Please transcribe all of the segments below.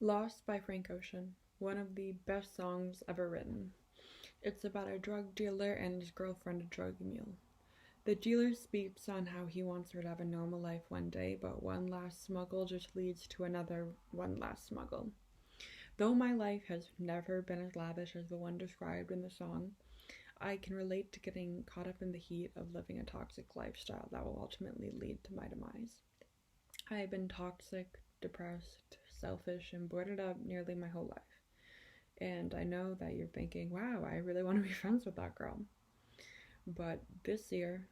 Lost by Frank Ocean, one of the best songs ever written. It's about a drug dealer and his girlfriend, a drug mule. The dealer speaks on how he wants her to have a normal life one day, but one last smuggle just leads to another one last smuggle. Though my life has never been as lavish as the one described in the song, I can relate to getting caught up in the heat of living a toxic lifestyle that will ultimately lead to my demise. I have been toxic, depressed, selfish, and boarded up nearly my whole life. And I know that you're thinking, wow, I really want to be friends with that girl. But this year,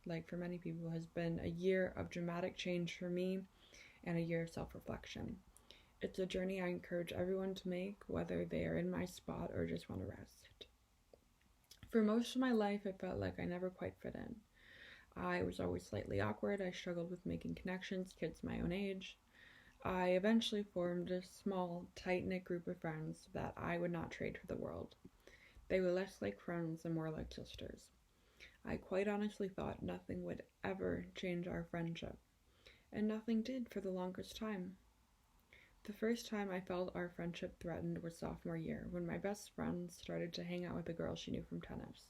like for many people, has been a year of dramatic change for me and a year of self reflection. It's a journey I encourage everyone to make, whether they are in my spot or just want to rest. For most of my life, it felt like I never quite fit in. I was always slightly awkward. I struggled with making connections, kids my own age. I eventually formed a small, tight-knit group of friends that I would not trade for the world. They were less like friends and more like sisters. I quite honestly thought nothing would ever change our friendship, and nothing did for the longest time. The first time I felt our friendship threatened was sophomore year, when my best friend started to hang out with a girl she knew from tennis.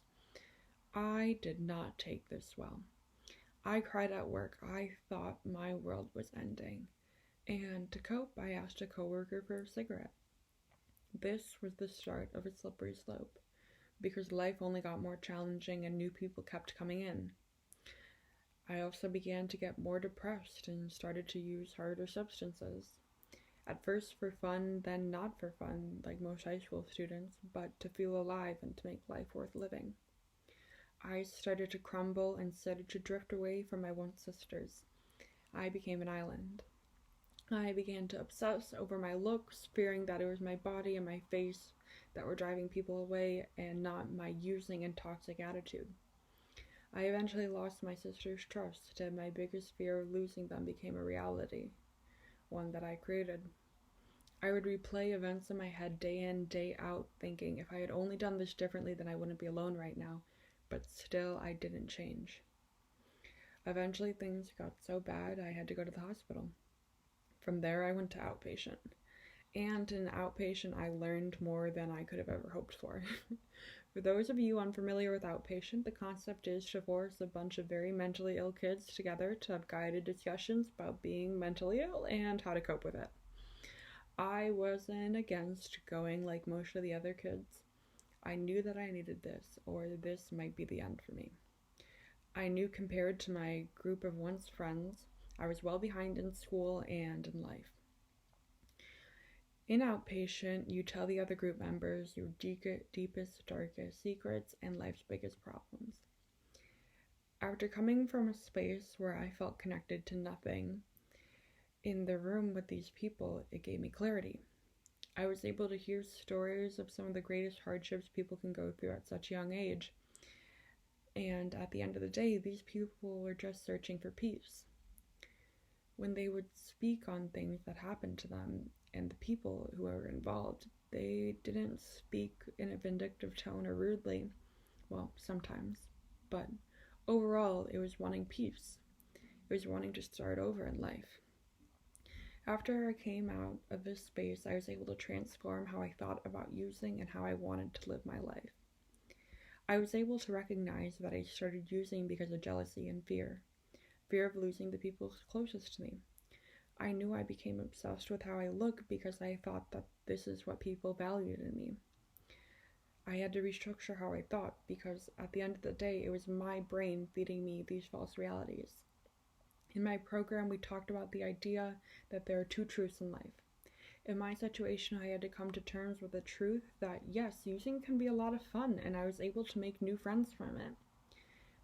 I did not take this well. I cried at work. I thought my world was ending. And to cope, I asked a coworker for a cigarette. This was the start of a slippery slope, because life only got more challenging and new people kept coming in. I also began to get more depressed and started to use harder substances. At first for fun, then not for fun, like most high school students, but to feel alive and to make life worth living. I started to crumble and started to drift away from my once sisters. I became an island. I began to obsess over my looks, fearing that it was my body and my face that were driving people away and not my using and toxic attitude. I eventually lost my sister's trust, and my biggest fear of losing them became a reality, one that I created. I would replay events in my head day in, day out, thinking if I had only done this differently, then I wouldn't be alone right now, but still I didn't change. Eventually things got so bad I had to go to the hospital. From there I went to outpatient. And in outpatient I learned more than I could have ever hoped for. For those of you unfamiliar with outpatient, the concept is to force a bunch of very mentally ill kids together to have guided discussions about being mentally ill and how to cope with it. I wasn't against going like most of the other kids. I knew that I needed this, or this might be the end for me. I knew compared to my group of once friends, I was well behind in school and in life. In outpatient, you tell the other group members your deepest, darkest secrets and life's biggest problems. After coming from a space where I felt connected to nothing, in the room with these people, it gave me clarity. I was able to hear stories of some of the greatest hardships people can go through at such a young age. And at the end of the day, these people were just searching for peace. When they would speak on things that happened to them and the people who were involved, they didn't speak in a vindictive tone or rudely. Well, sometimes. But overall, it was wanting peace. It was wanting to start over in life. After I came out of this space, I was able to transform how I thought about using and how I wanted to live my life. I was able to recognize that I started using because of jealousy and fear of losing the people closest to me. I knew I became obsessed with how I look because I thought that this is what people valued in me. I had to restructure how I thought because at the end of the day, it was my brain feeding me these false realities. In my program, we talked about the idea that there are two truths in life. In my situation, I had to come to terms with the truth that yes, using can be a lot of fun, and I was able to make new friends from it.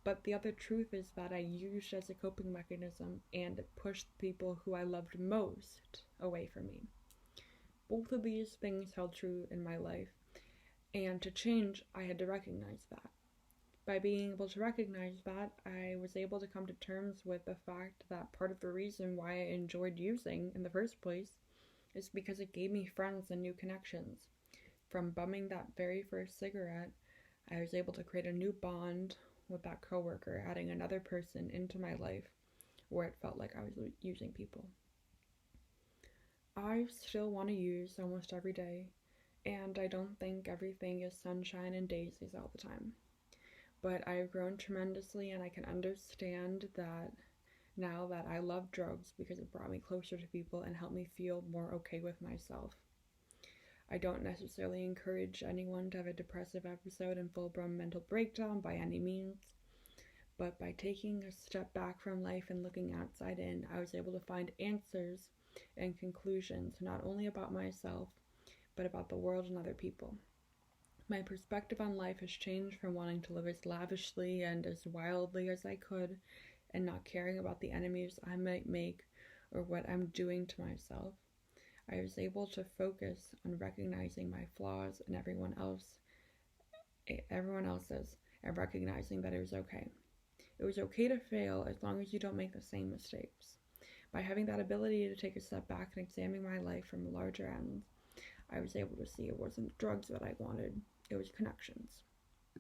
But the other truth is that I used as a coping mechanism, and it pushed the people who I loved most away from me. Both of these things held true in my life, and to change, I had to recognize that. By being able to recognize that, I was able to come to terms with the fact that part of the reason why I enjoyed using in the first place is because it gave me friends and new connections. From bumming that very first cigarette, I was able to create a new bond with that coworker, adding another person into my life where it felt like I was using people. I still want to use almost every day, and I don't think everything is sunshine and daisies all the time. But I've grown tremendously, and I can understand that now that I love drugs because it brought me closer to people and helped me feel more okay with myself. I don't necessarily encourage anyone to have a depressive episode and full blown mental breakdown by any means, but by taking a step back from life and looking outside in, I was able to find answers and conclusions not only about myself, but about the world and other people. My perspective on life has changed from wanting to live as lavishly and as wildly as I could and not caring about the enemies I might make or what I'm doing to myself. I was able to focus on recognizing my flaws and everyone else's, and recognizing that it was okay. It was okay to fail as long as you don't make the same mistakes. By having that ability to take a step back and examine my life from a larger end, I was able to see it wasn't drugs that I wanted, it was connections.